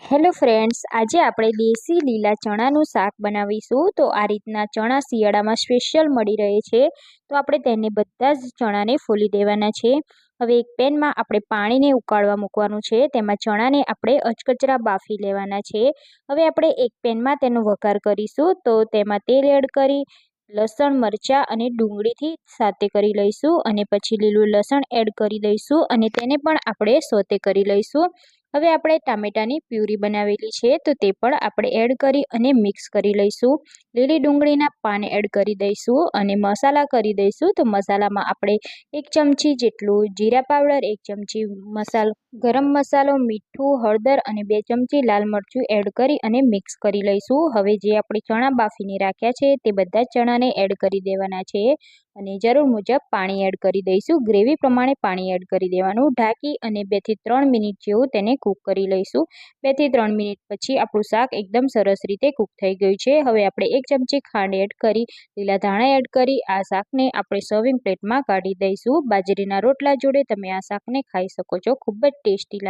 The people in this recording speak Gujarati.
હેલો ફ્રેન્ડ્સ, આજે આપણે દેશી લીલા ચણાનું શાક બનાવીશું। તો આ રીતના ચણા શિયાળામાં સ્પેશિયલ મળી રહે છે, તો આપણે તેને બધા જ ચણાને ફોલી દેવાના છે। હવે એક પેનમાં આપણે પાણીને ઉકાળવા મૂકવાનું છે, તેમાં ચણાને આપણે અચકચરા બાફી લેવાના છે। હવે આપણે એક પેનમાં તેનો વઘાર કરીશું, તો તેમાં તેલ એડ કરી લસણ, મરચાં અને ડુંગળીથી સાતે કરી લઈશું અને પછી લીલું લસણ એડ કરી દઈશું અને તેને પણ આપણે સોતે કરી લઈશું। હવે આપણે ટામેટાની પ્યુરી બનાવેલી છે, તો તે પણ આપણે એડ કરી અને મિક્સ કરી લઈશું। લીલી ડુંગળીના પાન એડ કરી દઈશું અને મસાલા કરી દઈશું। તો મસાલામાં આપણે 1 ચમચી જેટલું જીરા પાવડર, 1 ચમચી ગરમ મસાલો, મીઠું, હળદર અને 2 ચમચી લાલ મરચું એડ કરી અને મિક્સ કરી લઈશું। હવે જે આપણે ચણા બાફીને રાખ્યા છે તે બધા ચણાને એડ કરી દેવાના છે અને જરૂર મુજબ પાણી એડ કરી દઈશું। ગ્રેવી પ્રમાણે પાણી એડ કરી દેવાનું। ઢાંકી અને 2 થી 3 મિનિટ જેવું તેને કૂક કરી લઈશું। 2 થી 3 મિનિટ પછી આપણું શાક એકદમ સરસ રીતે કૂક થઈ ગયું છે। હવે આપણે 1 ચમચી ખાંડ એડ કરી લીલા ધાણા એડ કરી આ શાકને આપણે સર્વિંગ પ્લેટમાં કાઢી દઈશું। બાજરીના રોટલા જોડે તમે આ શાકને ખાઈ શકો છો, ખૂબ જ ટેસ્ટી લાગે।